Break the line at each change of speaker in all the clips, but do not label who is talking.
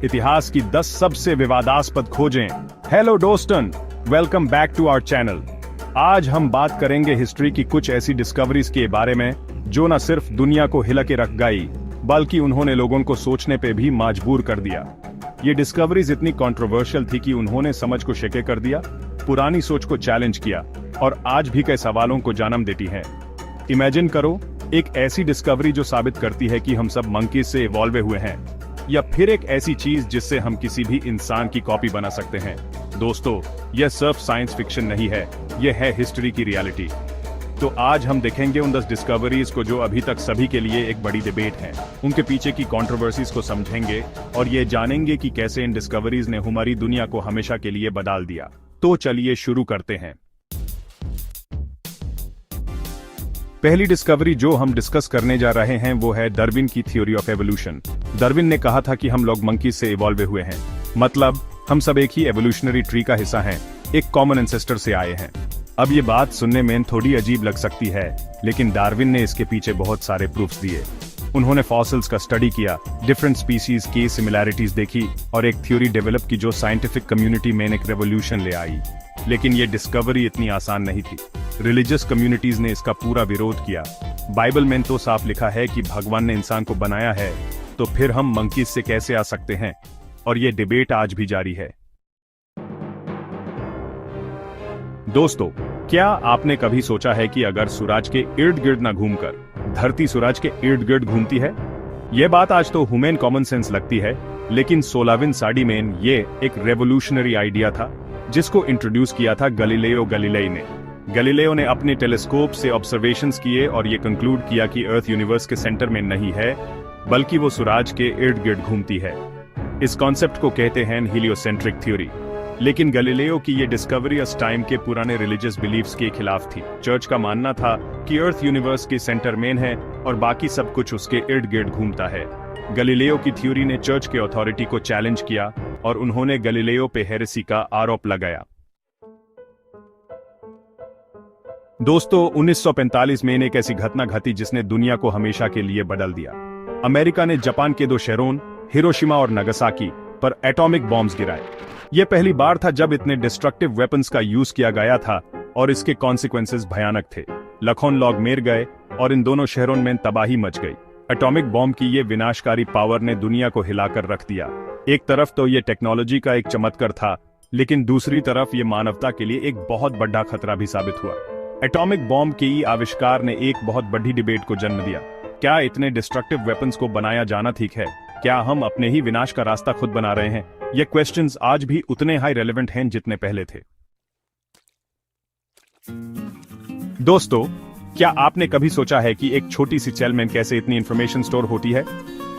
इतिहास की 10 सबसे विवादास्पद खोजें। हेलो दोस्तन, welcome back to our channel. आज हम बात करेंगे हिस्ट्री की कुछ ऐसी डिस्कवरीज के बारे में जो न सिर्फ दुनिया को हिला के रख गई, बल्कि उन्होंने लोगों को सोचने पे भी मजबूर कर दिया। ये डिस्कवरीज इतनी कंट्रोवर्शियल थी कि उन्होंने समझ को शेके कर दिया, पुरानी सोच को चैलेंज किया और आज भी कई सवालों को जन्म देती है। इमेजिन करो, एक ऐसी डिस्कवरी जो साबित करती है कि हम सब मंकीज से इवॉल्व हुए हैं, या फिर एक ऐसी चीज जिससे हम किसी भी इंसान की कॉपी बना सकते हैं। दोस्तों, यह सिर्फ साइंस फिक्शन नहीं है, यह है हिस्ट्री की रियलिटी। तो आज हम देखेंगे उन 10 डिस्कवरीज को जो अभी तक सभी के लिए एक बड़ी डिबेट है, उनके पीछे की कंट्रोवर्सीज को समझेंगे और ये जानेंगे कि कैसे इन डिस्कवरीज ने हमारी दुनिया को हमेशा के लिए बदल दिया। तो चलिए शुरू करते हैं। पहली डिस्कवरी जो हम डिस्कस करने जा रहे हैं वो है डार्विन की थ्योरी ऑफ एवोल्यूशन। डार्विन ने कहा था कि हम लोग मंकी से इवॉल्व हुए हैं, मतलब हम सब एक ही एवोल्यूशनरी ट्री का हिस्सा हैं, एक कॉमन एंसेस्टर से आए हैं। अब ये बात सुनने में थोड़ी अजीब लग सकती है, लेकिन डार्विन ने इसके पीछे बहुत सारे प्रूफ्स दिए। उन्होंने फॉसिल्स का स्टडी किया, डिफरेंट स्पीसीज की सिमिलैरिटीज देखी और एक थ्योरी डेवलप की जो साइंटिफिक कम्युनिटी में एक रेवोल्यूशन ले आई। लेकिन ये डिस्कवरी इतनी आसान नहीं थी। रिलीजियस कम्युनिटीज ने इसका पूरा विरोध किया। बाइबल में तो साफ लिखा है कि भगवान ने इंसान को बनाया है, तो फिर हम मंकीज से कैसे आ सकते हैं? और ये डिबेट आज भी जारी है। दोस्तों, क्या आपने कभी सोचा है कि अगर सूरज के इर्द गिर्द न घूमकर धरती सूरज के इर्द गिर्द घूमती है? यह बात आज तो ह्यूमन कॉमन सेंस लगती है, लेकिन 16वीं सदी में ये एक रेवोल्यूशनरी आइडिया था जिसको इंट्रोड्यूस किया था गैलीलियो गैलीलेई ने। गैलीलियो ने अपने टेलीस्कोप से ऑब्जर्वेशंस किए और ये कंक्लूड किया कि अर्थ यूनिवर्स के सेंटर में नहीं है, बल्कि वो सूरज के इर्द गिर्द घूमती है। इस कॉन्सेप्ट को कहते हैं हीलियोसेंट्रिक थ्योरी। लेकिन गैलीलियो की ये डिस्कवरी उस टाइम के पुराने रिलीजियस बिलीफ्स के खिलाफ थी। चर्च का मानना था कि अर्थ यूनिवर्स के सेंटर में है और बाकी सब कुछ उसके इर्द गिर्द घूमता है। गैलीलियो की थ्योरी ने चर्च के अथॉरिटी को चैलेंज किया और उन्होंने गैलीलियो पे हेरेसी का आरोप लगाया। दोस्तों, 1945 में एक ऐसी घटना घटी जिसने दुनिया को हमेशा के लिए बदल दिया। अमेरिका ने जापान के 2 शहरों हिरोशिमा और नागासाकी पर एटॉमिक बॉम्ब्स गिराए। यह पहली बार था जब इतने डिस्ट्रक्टिव वेपन्स का यूज किया गया था और इसके कॉन्सिक्वेंसेस भयानक थे। लाखों लोग मर गए और इन दोनों शहरों में तबाही मच गई। एटॉमिक बॉम्ब की ये विनाशकारी पावर ने दुनिया को हिलाकर रख दिया। एक तरफ तो ये टेक्नोलॉजी का एक चमत्कार था, लेकिन दूसरी तरफ ये मानवता के लिए एक बहुत बड़ा खतरा भी साबित हुआ। एटॉमिक बॉम्ब के आविष्कार ने एक बहुत बड़ी डिबेट को जन्म दिया। क्या इतने डिस्ट्रक्टिव वेपन्स को बनाया जाना ठीक है? क्या हम अपने ही विनाश का रास्ता खुद बना रहे हैं? ये क्वेश्चंस आज भी उतने हाई रेलेवेंट हैं जितने पहले थे। दोस्तों, क्या आपने कभी सोचा है कि एक छोटी सी सेल में कैसे इतनी इंफॉर्मेशन स्टोर होती है?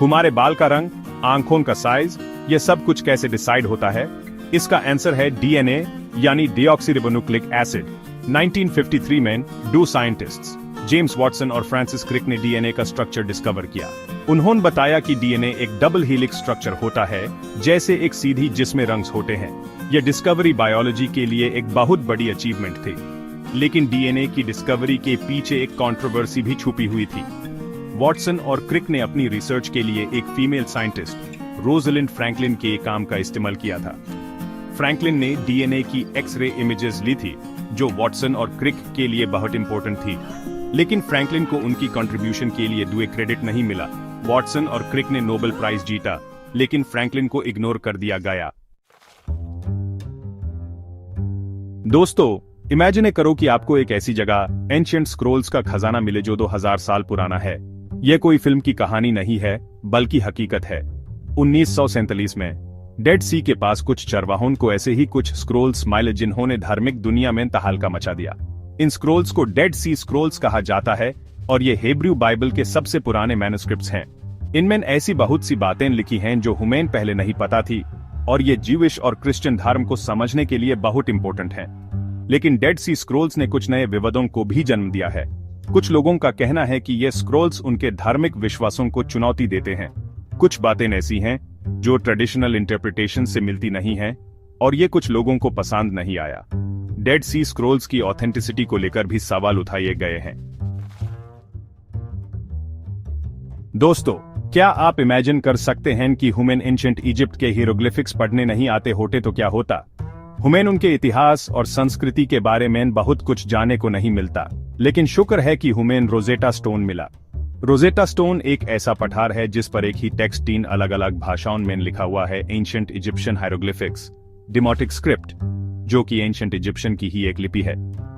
हमारे बाल का रंग, आंखों का साइज, ये सब कुछ कैसे डिसाइड होता है? इसका आंसर है डीएनए, यानी डीऑक्सीरिबोन्यूक्लिक एसिड। 1953 में 2 साइंटिस्ट्स जेम्स वॉटसन और फ्रांसिस क्रिक ने डीएनए का स्ट्रक्चर डिस्कवर किया। उन्होंने बताया कि डीएनए एक डबल हेलिक्स स्ट्रक्चर होता है, जैसे एक सीधी जिसमें रंग्स होते हैं। यह डिस्कवरी बायोलॉजी के लिए एक बहुत बड़ी अचीवमेंट थी। लेकिन डीएनए की डिस्कवरी के पीछे एक कंट्रोवर्सी भी छुपी हुई थी। वॉटसन और क्रिक ने अपनी रिसर्च के लिए एक फीमेल साइंटिस्ट रोजलिंड फ्रैंकलिन के काम का इस्तेमाल किया था। फ्रैंकलिन ने डीएनए की एक्सरे इमेजेस ली थी, जो वॉटसन और क्रिक के लिए बहुत इंपॉर्टेंट थी। लेकिन फ्रैंकलिन को उनकी कंट्रीब्यूशन के लिए दुए क्रेडिट नहीं मिला। वॉटसन और क्रिक ने नोबेल प्राइज जीता, लेकिन फ्रैंकलिन को इग्नोर कर दिया गया। दोस्तों, इमेजिन करो कि आपको एक ऐसी जगह एंशिएंट स्क्रोल्स का खजाना मिले जो 2000 साल पुराना है। यह कोई फिल्म की कहानी नहीं है, बल्कि हकीकत है। 1947 में डेड सी के पास कुछ चरवाहों को ऐसे ही कुछ स्क्रोल्स मिले जिन्होंने धार्मिक दुनिया में तहलका मचा दिया। इन स्क्रोल्स को डेड सी स्क्रोल्स कहा जाता है और ये हिब्रू बाइबल के सबसे पुराने मैन्युस्क्रिप्ट्स हैं। इनमें ऐसी बहुत सी बातें लिखी हैं जो हमें पहले नहीं पता थी, और ये ज्यूइश और क्रिश्चियन धर्म को समझने के लिए बहुत इंपॉर्टेंट हैं। लेकिन डेड सी स्क्रोल्स ने कुछ नए विवादों को भी जन्म दिया है। कुछ लोगों का कहना है कि ये स्क्रोल्स उनके धार्मिक विश्वासों को चुनौती देते हैं। कुछ बातें ऐसी हैं जो ट्रेडिशनल इंटरप्रिटेशन से मिलती नहीं हैं, और ये कुछ लोगों को पसंद नहीं आया। डेड सी स्क्रोल्स की ऑथेंटिसिटी को लेकर भी सवाल उठाए गए हैं। दोस्तों, क्या आप इमेजिन कर सकते हैं कि हुमेन एंशिएंट इजिप्ट के हीरोग्लिफिक्स पढ़ने नहीं आते होते तो क्या होता। हुमेन उनके इतिहास और संस्कृति के बारे में बहुत कुछ जानने को नहीं मिलता, लेकिन शुक्र है कि हुमेन रोजेटा स्टोन मिला। रोजेटा स्टोन एक ऐसा पठार है जिस पर एक ही टेक्स्ट 3 अलग अलग भाषाओं में लिखा हुआ है, एंशिएंट इजिप्शियन हायरोग्लिफिक्स, डिमोटिक स्क्रिप्ट जो कि एंशिएंट इजिप्शियन की ही एक लिपि है,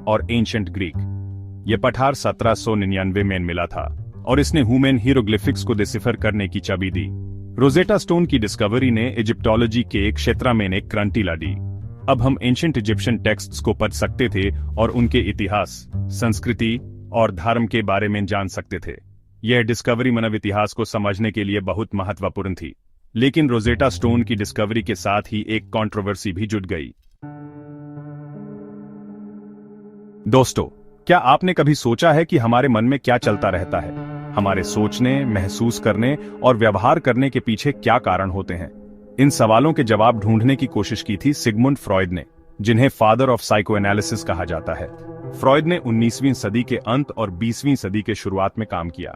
और एंशिएंट ग्रीक। यह पठार 1799 में मिला था और इसने हुमेन हीरोग्लिफिक्स को डिसिफर करने की चाबी दी। रोजेटा स्टोन की डिस्कवरी ने इजिप्टोलॉजी के एक क्षेत्र में एक क्रांति ला दी। अब हम एंशिएंट इजिप्शियन टेक्स्ट्स को पढ़ सकते थे और उनके इतिहास, संस्कृति और धर्म के बारे में जान सकते थे। यह डिस्कवरी मानव इतिहास को समझने के लिए बहुत महत्वपूर्ण थी, लेकिन रोजेटा स्टोन की डिस्कवरी के साथ ही एक कंट्रोवर्सी भी जुड़ गई। दोस्तों, क्या आपने कभी सोचा है कि हमारे मन में क्या चलता रहता है? हमारे सोचने, महसूस करने और व्यवहार करने के पीछे क्या कारण होते हैं? इन सवालों के जवाब ढूंढने की कोशिश की थी सिगमुंड फ्रॉयड ने, जिन्हें फादर ऑफ साइकोएनालिसिस कहा जाता है। फ्रॉयड ने 19वीं सदी के अंत और 20वीं सदी के शुरुआत में काम किया।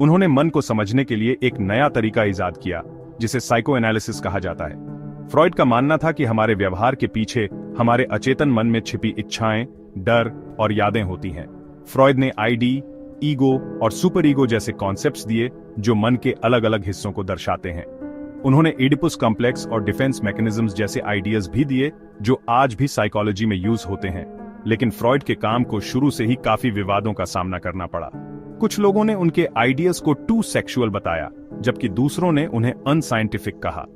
उन्होंने मन को समझने के लिए एक नया तरीका इजाद किया, जिसे साइकोएनालिसिस कहा जाता है। फ्रॉयड का मानना था कि हमारे व्यवहार के पीछे हमारे अचेतन मन में छिपी इच्छाएं, डर और यादें होती हैं। फ्रॉयड ने आईडी, ईगो और सुपर ईगो जैसे कॉन्सेप्ट्स दिए जो मन के अलग अलग हिस्सों को दर्शाते हैं। उन्होंने एडिपस कॉम्प्लेक्स और डिफेंस मैकेनिज्म्स जैसे आइडियाज भी दिए जो आज भी साइकोलॉजी में यूज होते हैं, लेकिन फ्रॉयड के काम को शुरू से ही काफी विवादों का सामना करना पड़ा। कुछ लोगों ने उनके आइडियाज को टू सेक्सुअल बताया, जबकि दूसरों ने उन्हें अनसाइंटिफिक कहा।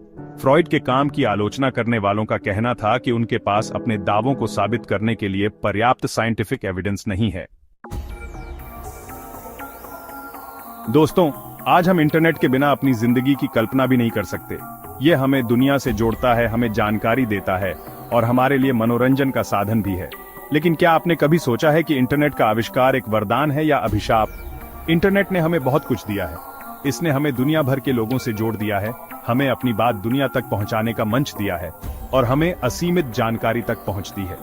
फ्रॉयड के काम की आलोचना करने वालों का कहना था कि उनके पास अपने दावों को साबित करने के लिए पर्याप्त साइंटिफिक एविडेंस नहीं है। दोस्तों, आज हम इंटरनेट के बिना अपनी जिंदगी की कल्पना भी नहीं कर सकते। यह हमें दुनिया से जोड़ता है, हमें जानकारी देता है और हमारे लिए मनोरंजन का साधन भी है। लेकिन क्या आपने कभी सोचा है कि इंटरनेट का आविष्कार एक वरदान है या अभिशाप? इंटरनेट ने हमें बहुत कुछ दिया है। इसने हमें दुनिया भर के लोगों से जोड़ दिया है, हमें अपनी बात दुनिया तक पहुंचाने का मंच दिया है और हमें असीमित जानकारी तक पहुंचती है।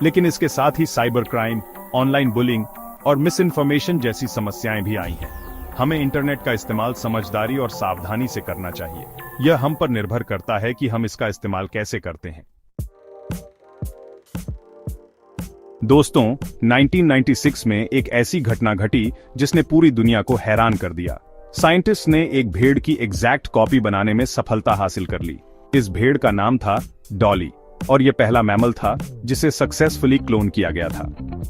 लेकिन इसके साथ ही साइबर क्राइम, ऑनलाइन बुलिंग और मिस इन्फॉर्मेशन जैसी समस्याएं भी आई हैं। हमें इंटरनेट का इस्तेमाल समझदारी और सावधानी से करना चाहिए। यह हम पर निर्भर करता है कि हम इसका इस्तेमाल कैसे करते हैं। दोस्तों, 1996 में एक ऐसी घटना घटी जिसने पूरी दुनिया को हैरान कर दिया। साइंटिस्ट ने एक भेड़ की एग्जैक्ट कॉपी बनाने में सफलता हासिल कर ली। इस भेड़ का नाम था डॉली और यह पहला मैमल था जिसे सक्सेसफुली क्लोन किया गया था।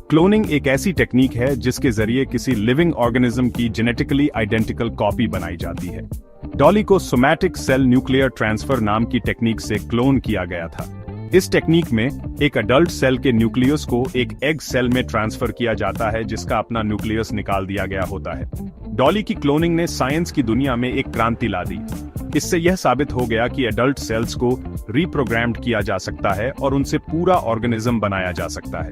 क्लोनिंग एक ऐसी टेक्निक है जिसके जरिए किसी लिविंग ऑर्गेनिज्म की जेनेटिकली आइडेंटिकल कॉपी बनाई जाती है। डॉली को सोमैटिक सेल न्यूक्लियर ट्रांसफर नाम की टेक्निक से क्लोन किया गया था। इस टेक्निक में एक अडल्ट सेल के न्यूक्लियस को एक एग सेल में ट्रांसफर किया जाता है जिसका अपना न्यूक्लियस निकाल दिया गया होता है। डॉली की क्लोनिंग ने साइंस की दुनिया में एक क्रांति ला दी। इससे यह साबित हो गया कि एडल्ट सेल्स को रीप्रोग्राम्ड किया जा सकता है और उनसे पूरा ऑर्गेनिज्म बनाया जा सकता है।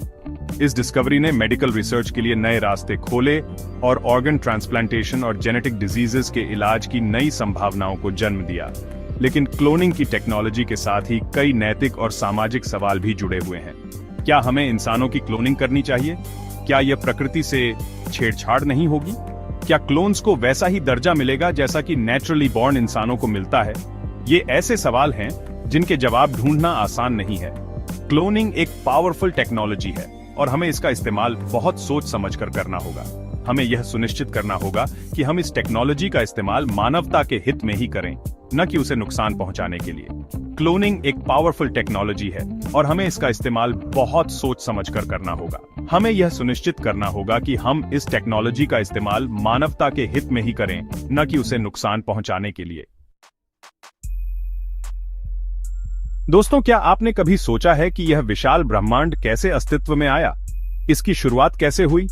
इस डिस्कवरी ने मेडिकल रिसर्च के लिए नए रास्ते खोले और ऑर्गन ट्रांसप्लांटेशन और जेनेटिक डिजीजेस के इलाज की नई संभावनाओं को जन्म दिया। लेकिन क्लोनिंग की टेक्नोलॉजी के साथ ही कई नैतिक और सामाजिक सवाल भी जुड़े हुए हैं। क्या हमें इंसानों की क्लोनिंग करनी चाहिए? क्या यह प्रकृति से छेड़छाड़ नहीं होगी? क्या क्लोन्स को वैसा ही दर्जा मिलेगा जैसा कि नेचुरली बॉर्न इंसानों को मिलता है? ये ऐसे सवाल हैं जिनके जवाब ढूंढना आसान नहीं है। क्लोनिंग एक पावरफुल टेक्नोलॉजी है और हमें इसका इस्तेमाल बहुत सोच समझकर करना होगा। हमें यह सुनिश्चित करना होगा कि हम इस टेक्नोलॉजी का इस्तेमाल मानवता के हित में ही करें, न कि उसे नुकसान पहुंचाने के लिए। क्लोनिंग एक पावरफुल टेक्नोलॉजी है और हमें इसका इस्तेमाल बहुत सोच समझकर करना होगा। हमें यह सुनिश्चित करना होगा कि हम इस टेक्नोलॉजी का इस्तेमाल मानवता के हित में ही करें, न कि उसे नुकसान पहुंचाने के लिए। दोस्तों, क्या आपने कभी सोचा है कि यह विशाल ब्रह्मांड कैसे अस्तित्व में आया? इसकी शुरुआत कैसे हुई?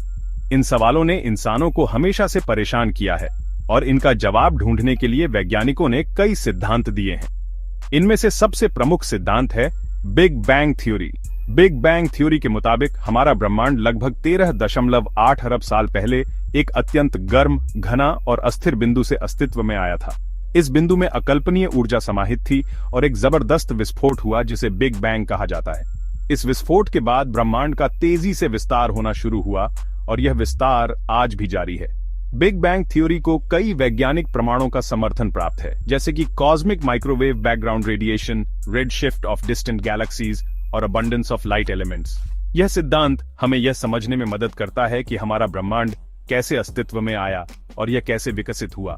इन सवालों ने इंसानों को हमेशा से परेशान किया है और इनका जवाब ढूंढने के लिए वैज्ञानिकों ने कई सिद्धांत दिए हैं। इनमें से सबसे प्रमुख सिद्धांत है big bang theory. Big bang theory के मुताबिक हमारा ब्रह्मांड लगभग 13.8 अरब साल पहले एक अत्यंत गर्म, घना और अस्थिर बिंदु से अस्तित्व में आया था। इस बिंदु में अकल्पनीय ऊर्जा समाहित थी और एक जबरदस्त विस्फोट हुआ जिसे बिग बैंग कहा जाता है। इस विस्फोट के बाद ब्रह्मांड का तेजी से विस्तार होना शुरू हुआ और यह विस्तार आज भी जारी है। बिग बैंग थ्योरी को कई वैज्ञानिक प्रमाणों का समर्थन प्राप्त है, जैसे कि cosmic microwave background radiation, red shift of distant galaxies और अबंडेंस ऑफ लाइट एलिमेंट्स। यह सिद्धांत हमें यह समझने में मदद करता है कि हमारा ब्रह्मांड कैसे अस्तित्व में आया और यह कैसे विकसित हुआ।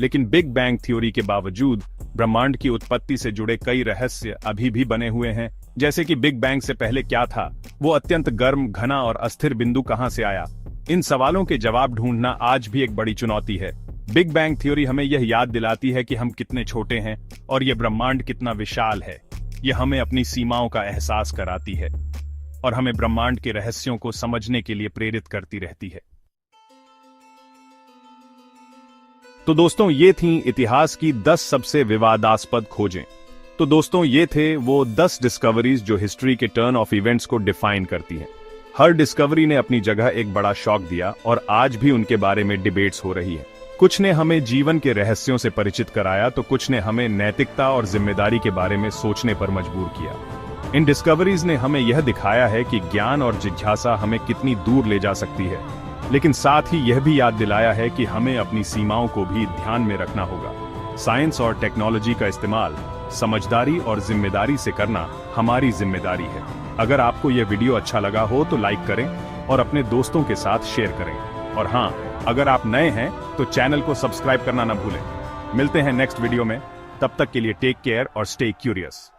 लेकिन बिग बैंग थ्योरी के बावजूद ब्रह्मांड की उत्पत्ति से जुड़े कई रहस्य अभी भी बने हुए हैं, जैसे कि बिग बैंग से पहले क्या था, वो अत्यंत गर्म, घना और अस्थिर बिंदु कहां से आया। इन सवालों के जवाब ढूंढना आज भी एक बड़ी चुनौती है। बिग बैंग थ्योरी हमें यह याद दिलाती है कि हम कितने छोटे हैं और यह ब्रह्मांड कितना विशाल है। यह हमें अपनी सीमाओं का एहसास कराती है और हमें ब्रह्मांड के रहस्यों को समझने के लिए प्रेरित करती रहती है। तो दोस्तों, ये थीं इतिहास की 10 सबसे विवादास्पद खोजें। तो दोस्तों, ये थे वो 10 डिस्कवरीज जो हिस्ट्री के टर्न ऑफ इवेंट्स को डिफाइन करती हैं। हर डिस्कवरी ने अपनी जगह एक बड़ा शॉक दिया और आज भी उनके बारे में डिबेट्स हो रही है। कुछ ने हमें जीवन के रहस्यों से परिचित कराया, तो कुछ ने हमें नैतिकता और जिम्मेदारी के बारे में सोचने पर मजबूर किया। इन डिस्कवरीज ने हमें यह दिखाया है कि ज्ञान और जिज्ञासा हमें कितनी दूर ले जा सकती है, लेकिन साथ ही यह भी याद दिलाया है कि हमें अपनी सीमाओं को भी ध्यान में रखना होगा। साइंस और टेक्नोलॉजी का इस्तेमाल समझदारी और जिम्मेदारी से करना हमारी जिम्मेदारी है। अगर आपको यह वीडियो अच्छा लगा हो तो लाइक करें और अपने दोस्तों के साथ शेयर करें। और हाँ, अगर आप नए हैं तो चैनल को सब्सक्राइब करना ना भूलें। मिलते हैं नेक्स्ट वीडियो में, तब तक के लिए टेक केयर और स्टे क्यूरियस।